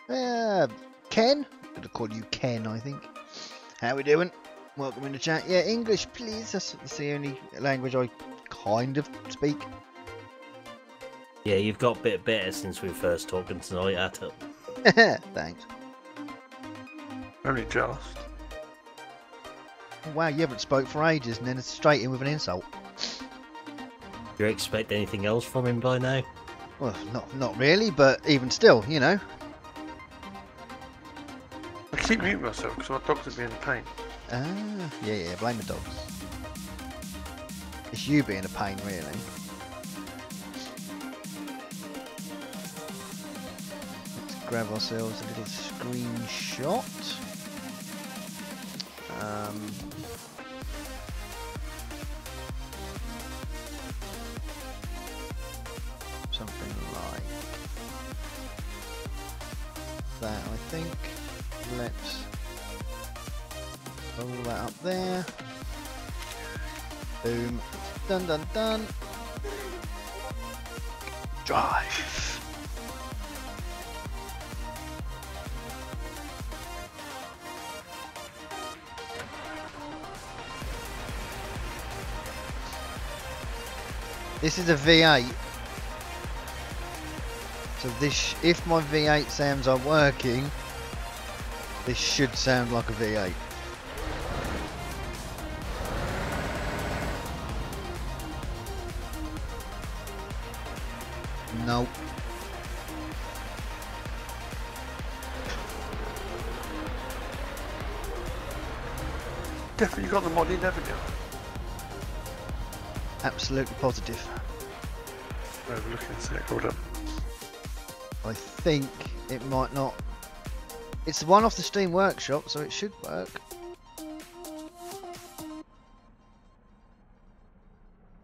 Ken? I'm gonna call you Ken, I think. How we doing? Welcome in the chat. Yeah, English, please. That's the only language I kind of speak. Yeah, you've got a bit better since we first talked tonight at it. Thanks. Only just. Oh, wow, you haven't spoke for ages, and then it's straight in with an insult. Do you expect anything else from him by now? Well, not really, but even still, you know. I keep muting myself because my dogs are being a pain. Ah, yeah, blame the dogs. It's you being a pain, really. Let's grab ourselves a little screenshot. Something like that, I think. Let's roll that up there. Boom. Dun dun dun. Drive. This is a V8. So this, if my V8 sounds are working, this should sound like a V8. Nope. Definitely got the mod in, haven't you? Absolutely positive. Overlooking a sec, hold up. I think it might not. It's one off the Steam Workshop, so it should work.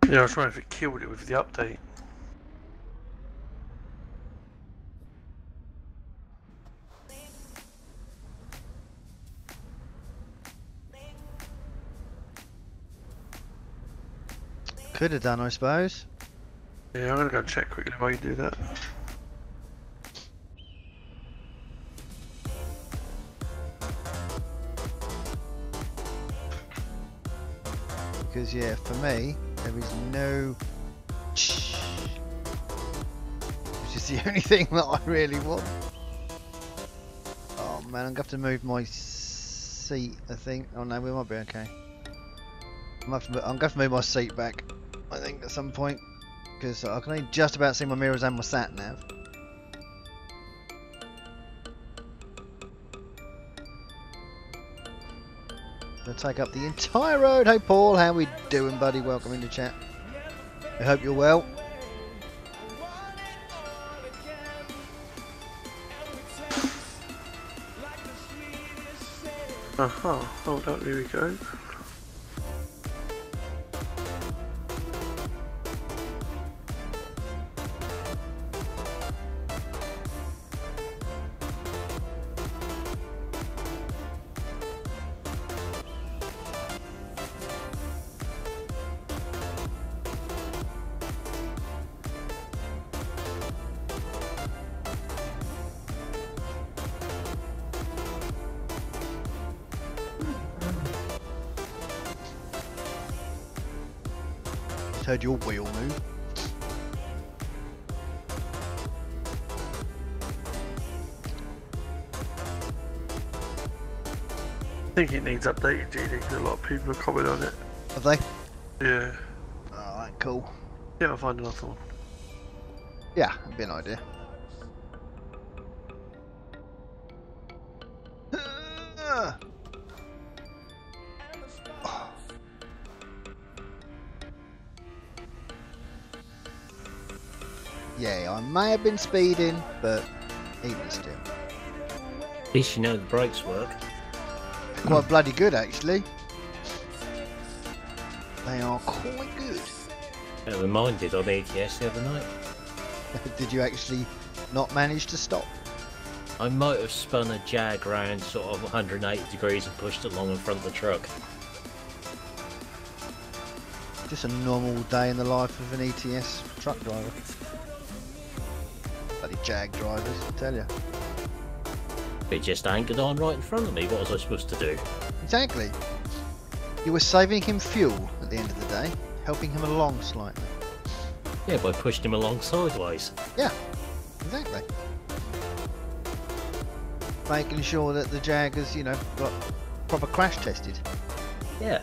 Yeah, I was wondering if it killed it with the update. Could have done, I suppose. Yeah, I'm gonna go and check quickly while you do that. Because yeah, for me, there is no. Which is the only thing that I really want. Oh man, I'm gonna have to move my seat. I think. Oh no, we might be okay. I'm gonna have to move my seat back. I think at some point, because I can only just about see my mirrors and my sat nav. Gonna take up the entire road. Hey Paul, how we doing, buddy? Welcome into chat. I hope you're well. Aha, hold up, here we go. Heard your wheel move. I think it needs updating, GD, because a lot of people have commented on it. Have they? Yeah. Alright, cool. Yeah, I'll find another one. Yeah, that'd be an idea. Yeah, I may have been speeding, but even still. At least you know the brakes work. Quite bloody good, actually. They are quite good. Better than mine did on ETS the other night. Did you actually not manage to stop? I might have spun a Jag round sort of 180 degrees and pushed it along in front of the truck. Just a normal day in the life of an ETS truck driver. Bloody Jag drivers, I tell you. It just anchored on right in front of me. What was I supposed to do? Exactly. You were saving him fuel at the end of the day, helping him along slightly. Yeah, by pushing him along sideways. Yeah, exactly. Making sure that the Jaggers, you know, got proper crash tested. Yeah.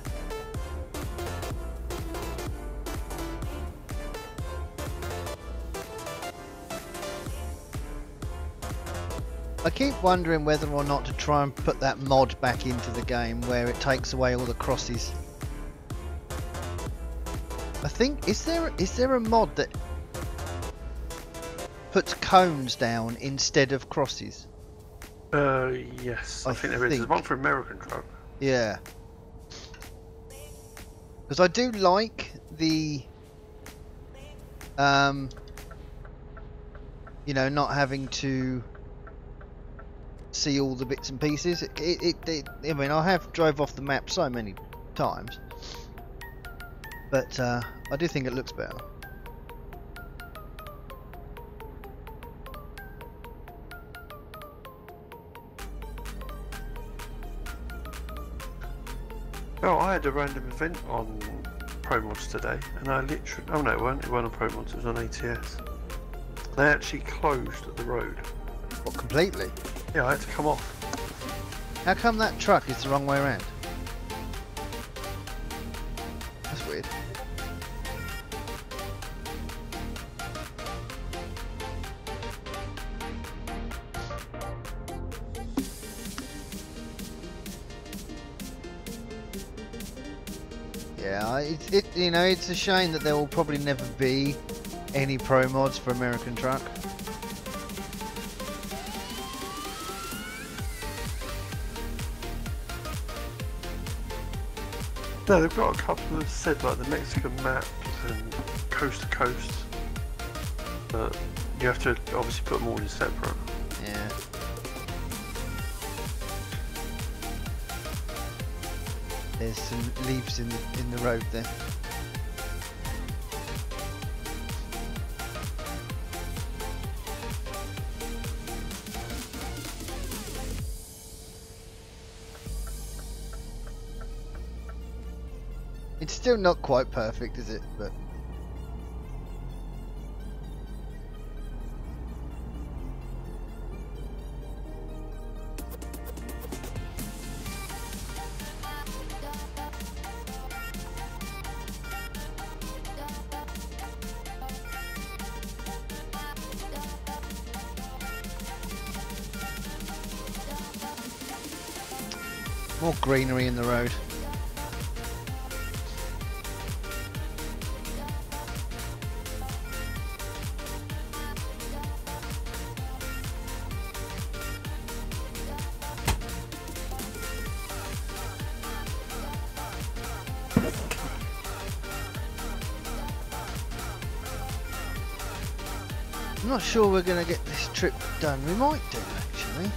I keep wondering whether or not to try and put that mod back into the game where it takes away all the crosses. I think, is there a mod that puts cones down instead of crosses? Yes, I think there is. There's one for American Truck. Yeah. Because I do like the, you know, not having to see all the bits and pieces. I mean, I have drove off the map so many times, but I do think it looks better. Oh, I had a random event on Promods today, and I literally... Oh no, it weren't on Promods, it was on ATS. They actually closed the road. What, completely? Yeah, I had to come off. How come that truck is the wrong way around? That's weird. Yeah, you know, it's a shame that there will probably never be any pro mods for American Truck. No, they've got a couple that said like the Mexican map and coast to coast, but you have to obviously put them all in separate. Yeah. There's some leaves in the road there. It's still not quite perfect, is it? But more greenery in the road. I'm not sure we're going to get this trip done. We might do, actually.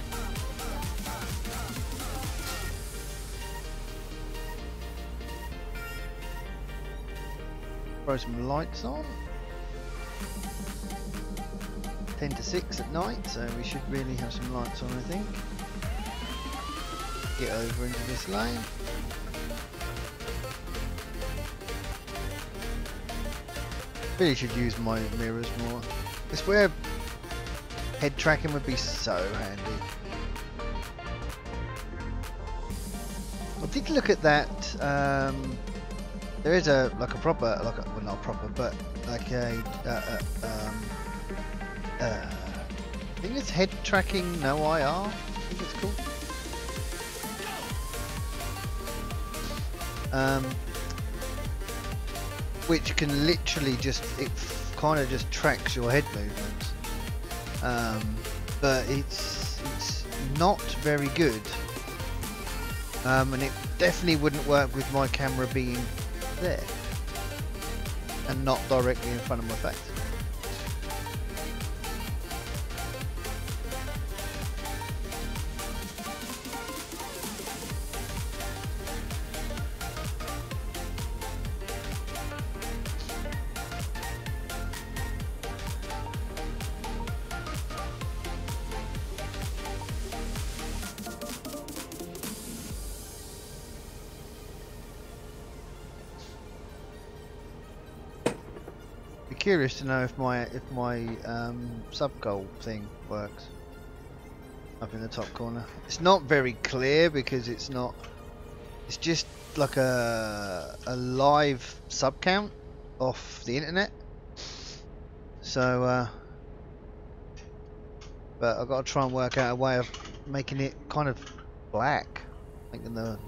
Throw some lights on. 10 to 6 at night, so we should really have some lights on, I think. Get over into this lane. Really should use my mirrors more. It's where head tracking would be so handy. I did look at that. There is a proper, well, not proper, but like a I think it's head tracking no IR. I think it's called. Which can literally just, it kind of just tracks your head movements, but it's not very good, and it definitely wouldn't work with my camera being there and not directly in front of my face. Be curious to know if my sub goal thing works. Up in the top corner. It's not very clear because it's not. It's just like a live sub count off the internet. So, but I've got to try and work out a way of making it kind of black, making the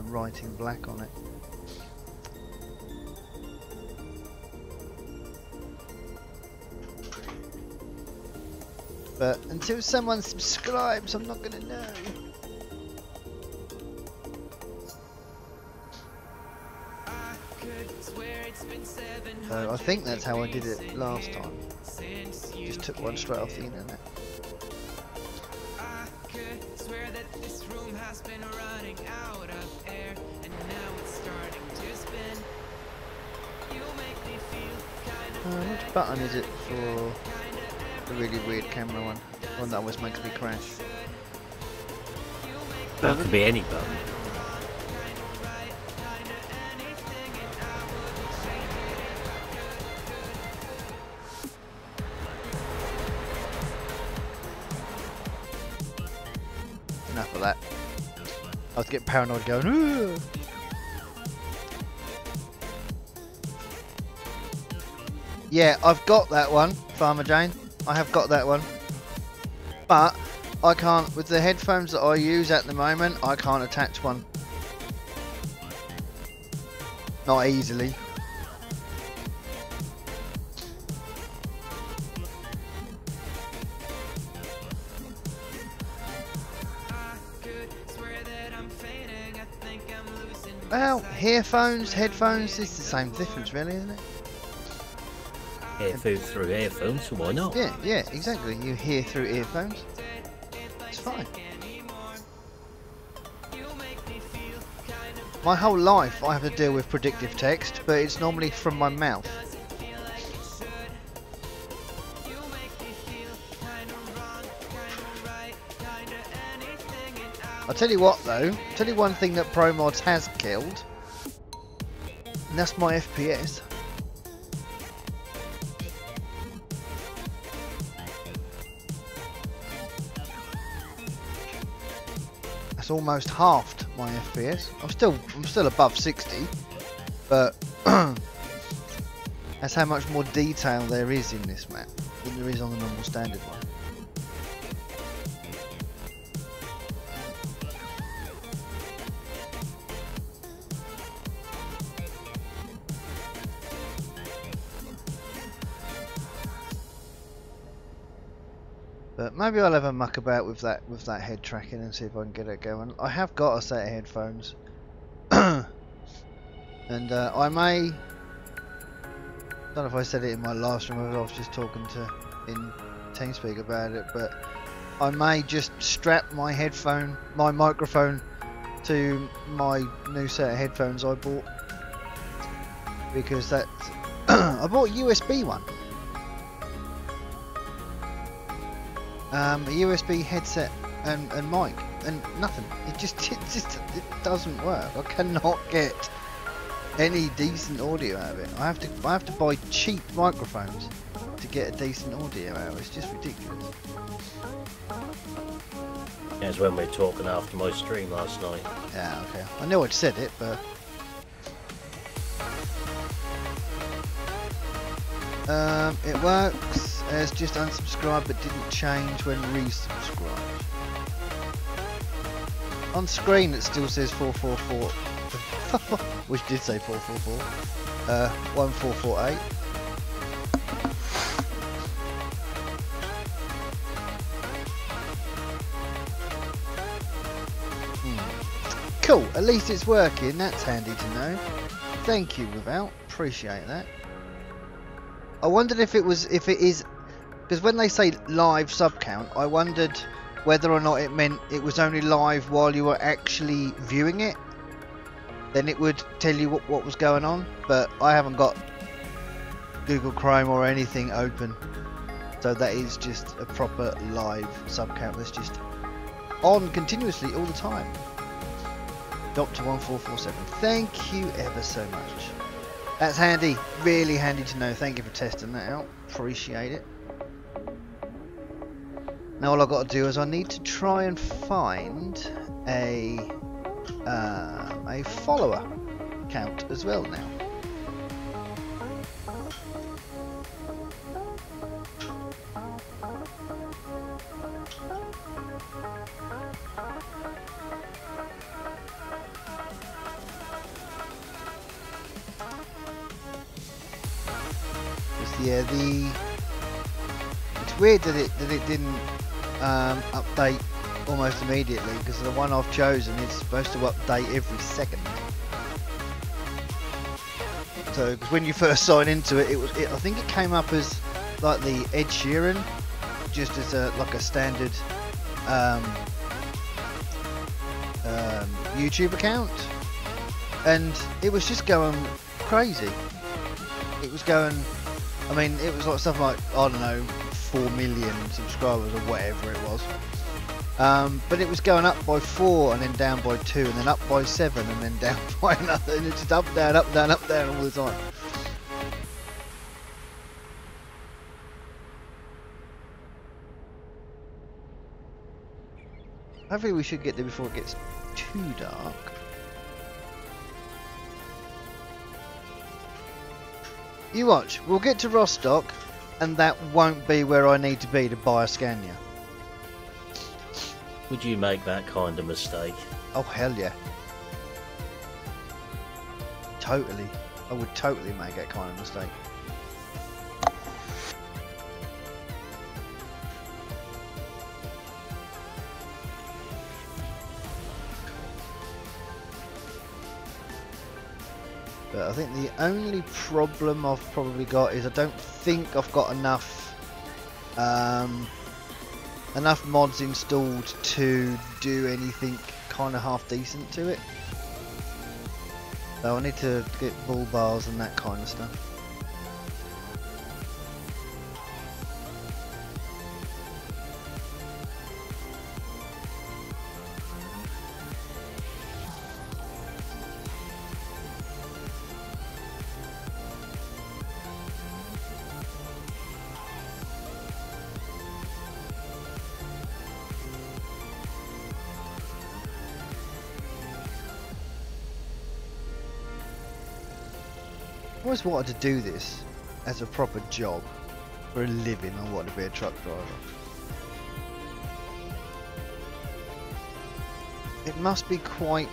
writing black on it. But until someone subscribes, I'm not gonna know. So I think that's how I did it last time. Just took one straight off the internet. Which button is it for the really weird camera one? One that always makes me crash. That could be any button. Enough of that. I was getting paranoid going, ooh! Yeah, I've got that one, Farmer Jane. I have got that one. But I can't, with the headphones that I use at the moment, I can't attach one. Not easily. Well, earphones, headphones, it's the same difference really, isn't it? Earphones through earphones, so why not? Yeah, yeah, exactly. You hear through earphones. It's fine. My whole life I have to deal with predictive text, but it's normally from my mouth. I'll tell you what though, tell you one thing that Promods has killed, and that's my FPS. That's almost halved my FPS. I'm still above 60, but that's how much more detail there is in this map than there is on the normal standard one. But maybe I'll have a muck about with that head tracking and see if I can get it going. I have got a set of headphones, and I may. I don't know if I said it in my last room or I was just talking in TeamSpeak about it, but I may just strap my microphone to my new set of headphones I bought, because that I bought a USB one. A USB headset and mic, and nothing. It doesn't work. I cannot get any decent audio out of it. I have to buy cheap microphones to get a decent audio out of it. It's just ridiculous. That's when we were talking after my stream last night. Yeah, okay. I know I'd said it, but it works. As just unsubscribed but didn't change when resubscribed. On screen it still says 444, which did say 444, 1448. Cool, at least it's working, that's handy to know. Thank you, Without, appreciate that. I wondered if it is, because when they say live sub count, I wondered whether or not it meant it was only live while you were actually viewing it. Then it would tell you what was going on, but I haven't got Google Chrome or anything open, so that is just a proper live sub count that's just on continuously all the time. Doctor 1447, thank you ever so much. That's handy, really handy to know. Thank you for testing that out. Appreciate it. Now all I've got to do is I need to try and find a follower count as well now. Yeah, it's weird that it didn't update almost immediately, because the one I've chosen is supposed to update every second. So, because when you first sign into it, I think it came up as like the Ed Sheeran, just as like a standard YouTube account, and it was just going crazy. It was going. I mean, it was like stuff like, I don't know, 4 million subscribers or whatever it was. But it was going up by 4 and then down by 2 and then up by 7 and then down by another, and it's just up, down, up, down, up, down all the time. Hopefully we should get there before it gets too dark. You watch, we'll get to Rostock and that won't be where I need to be to buy a Scania. Would you make that kind of mistake? Oh hell yeah. Totally. I would totally make that kind of mistake. But I think the only problem I've probably got is I don't think I've got enough enough mods installed to do anything kind of half decent to it. So I need to get bull bars and that kind of stuff. I always wanted to do this as a proper job. For a living, I wanted to be a truck driver. It must be quite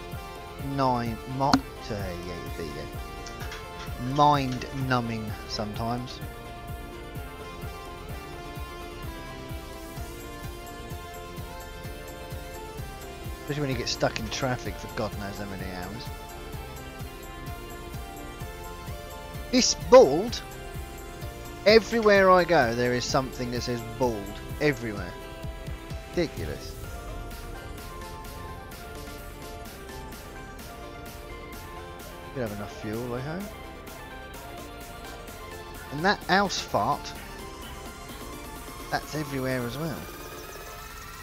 mind-numbing sometimes. Especially when you get stuck in traffic for God knows how many hours. This bald, everywhere I go there is something that says bald, everywhere. Ridiculous. We have enough fuel, I hope. And that house fart, that's everywhere as well.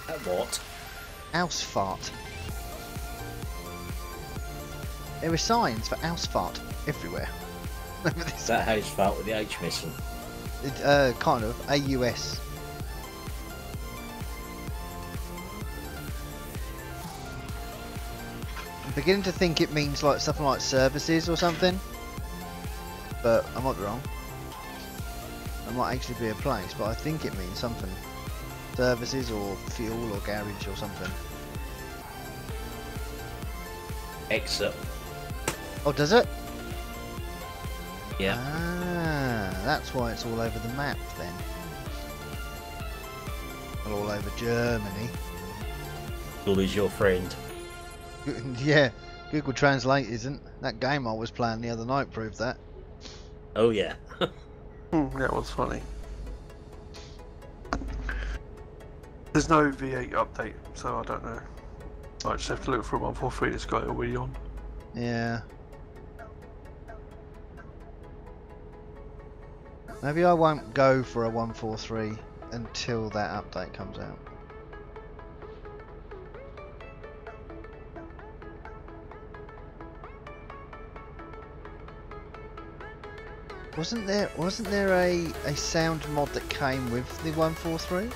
That what? House fart. There are signs for house fart everywhere. Is that house fart with the H missing? Kind of. AUS. I'm beginning to think it means like something like services or something. But I might be wrong. It might actually be a place, but I think it means something. Services or fuel or garage or something. Exit. Oh, does it? Yeah. Ah, that's why it's all over the map then. Well, all over Germany. Google is your friend. Yeah, Google Translate isn't. That game I was playing the other night proved that. Oh yeah. That was funny. There's no V8 update, so I don't know. I just have to look for a 143 that's got it already on. Yeah. Maybe I won't go for a 143 until that update comes out. Wasn't there a sound mod that came with the 143?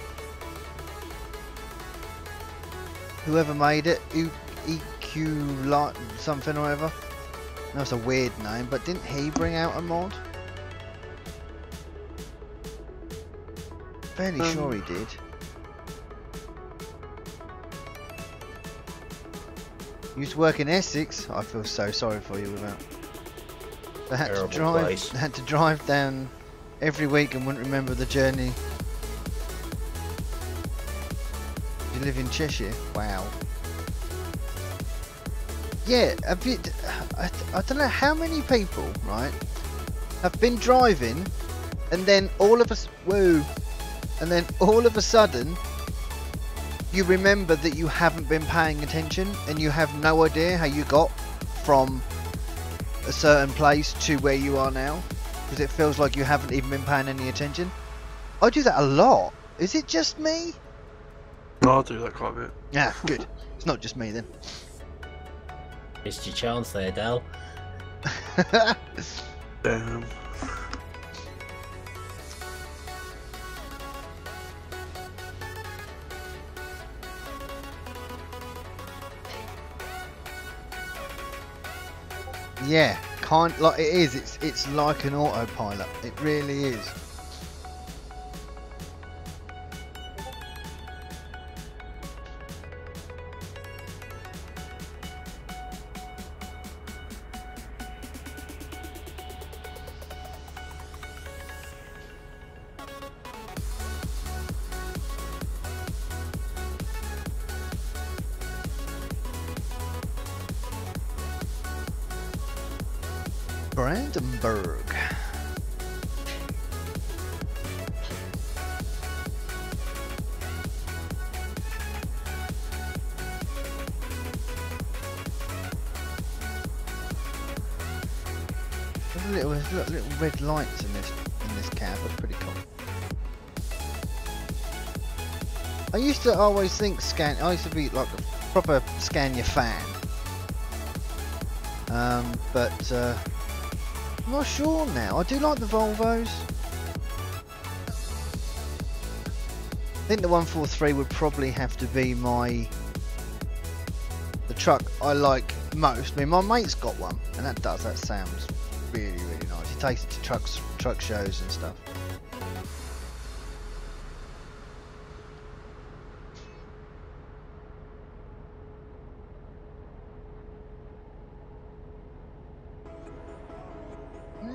Whoever made it, EQ Light something or whatever. That's a weird name, but didn't he bring out a mod? Fairly sure he did. You used to work in Essex. I feel so sorry for you without. I had to drive down every week and wouldn't remember the journey. You live in Cheshire? Wow. Yeah, a bit. I don't know how many people, right, have been driving, and then all of us, and then all of a sudden, you remember that you haven't been paying attention, and you have no idea how you got from a certain place to where you are now, because it feels like you haven't even been paying any attention. I do that a lot. Is it just me? No, I do that quite a bit. Yeah, good. It's not just me then. Missed your chance there, Dal. Damn. Yeah, like it is. It's like an autopilot. It really is. Brandenburg. There's little red lights in this cab. That's pretty cool. I used to always think I used to be like a proper Scania fan. But I'm not sure now. I do like the Volvos. I think the 143 would probably have to be the truck I like most. I mean, my mate's got one, and that sounds really, really nice. He takes it to truck shows and stuff.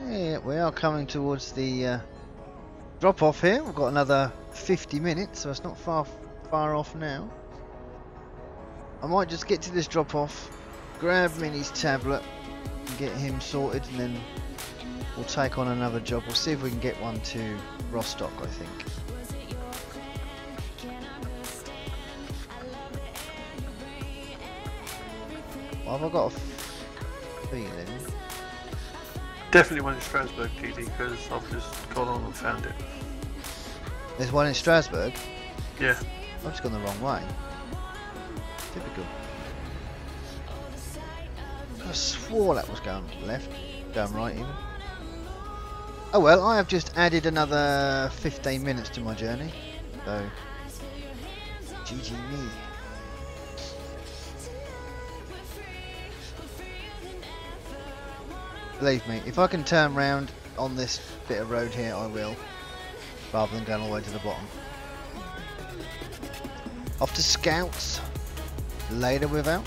Yeah, we are coming towards the drop off here. We've got another 50 minutes, so it's not far off now. I might just get to this drop off, grab Minnie's tablet, and get him sorted, and then we'll take on another job. We'll see if we can get one to Rostock, I think. Well, have I got a feeling? Definitely one in Strasbourg, TD, because I've just gone on and found it. There's one in Strasbourg? Yeah. I've just gone the wrong way. Typical. I swore that was going left, going right even. Oh well, I have just added another 15 minutes to my journey, so GG me. Believe me, if I can turn round on this bit of road here, I will, rather than going all the way to the bottom. Off to Scouts, later without.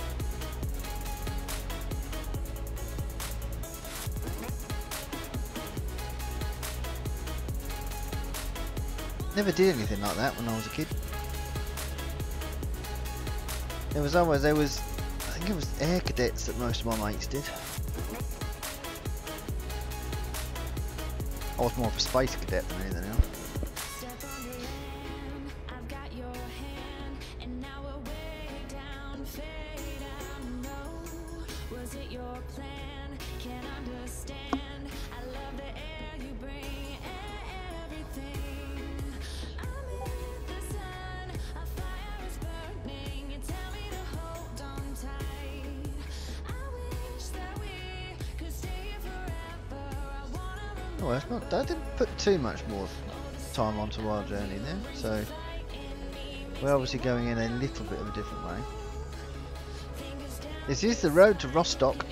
Never did anything like that when I was a kid. I think it was air cadets that most of my mates did. I was more of a space cadet than anything else. Oh, that's not. I didn't put too much more time onto our journey there, so we're obviously going in a little bit of a different way. This is the road to Rostock.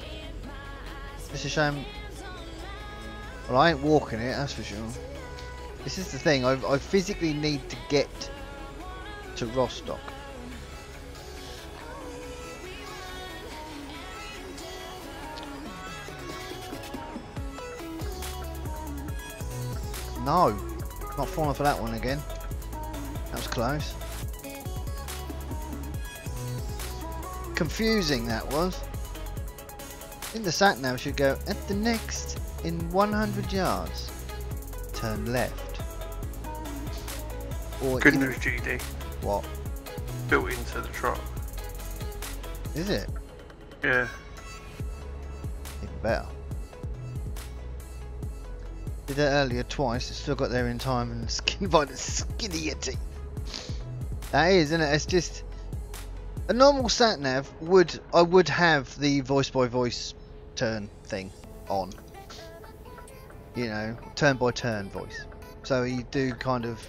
It's a shame. Well, I ain't walking it, that's for sure. This is the thing. I physically need to get to Rostock. No, not falling for that one again. That was close. Confusing that was. I think the sat nav should go at the next in 100 yards. Turn left. Or Good news, GD. What? Built into the truck. Is it? Yeah. Even better. Did that earlier twice, it still got there in time and skinned by the skin of your teeth. That is, isn't it? It's just a normal sat nav I would have the voice by voice turn thing on. You know, turn by turn voice. So you do kind of,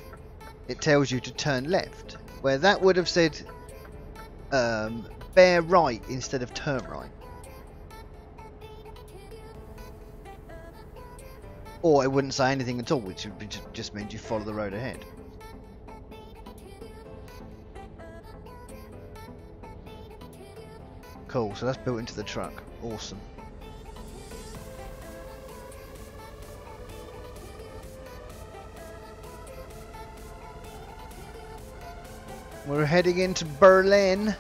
it tells you to turn left, where that would have said bear right instead of turn right. Or it wouldn't say anything at all, which just means you follow the road ahead. Cool, so that's built into the truck. Awesome. We're heading into Berlin.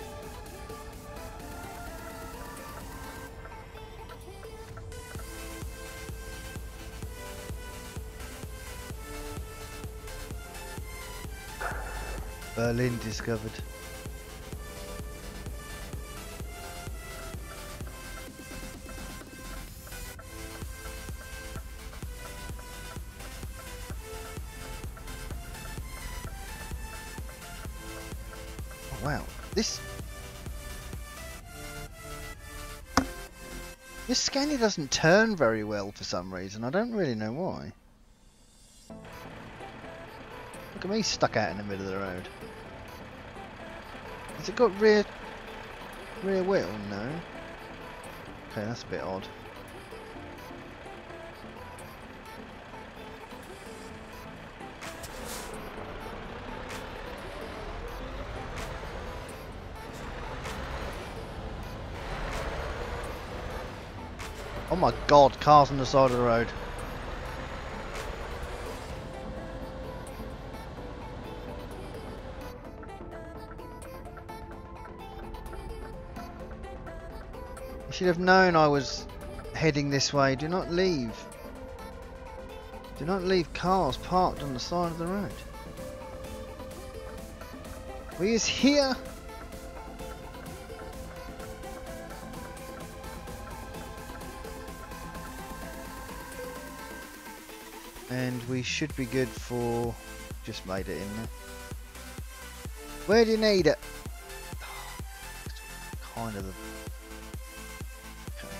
Berlin discovered. Oh, wow, this Scania doesn't turn very well for some reason. I don't really know why. Look at me stuck out in the middle of the road. Has it got rear wheel? No. Okay, that's a bit odd. Oh my god, cars on the side of the road. You should have known I was heading this way. Do not leave. Do not leave cars parked on the side of the road. We is here. And we should be good for... Just made it in there. Where do you need it? Kind of the... Okay.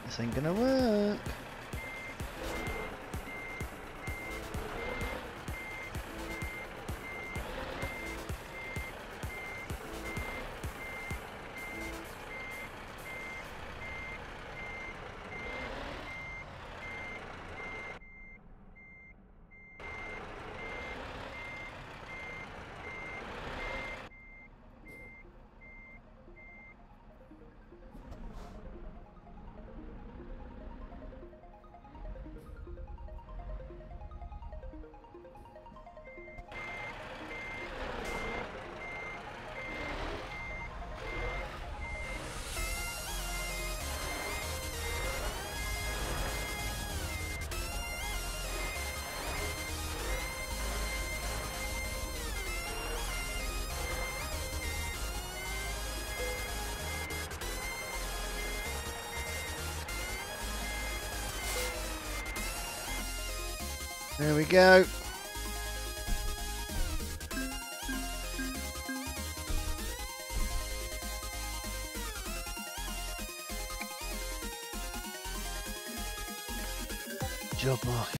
This ain't gonna work. There we go. Job market.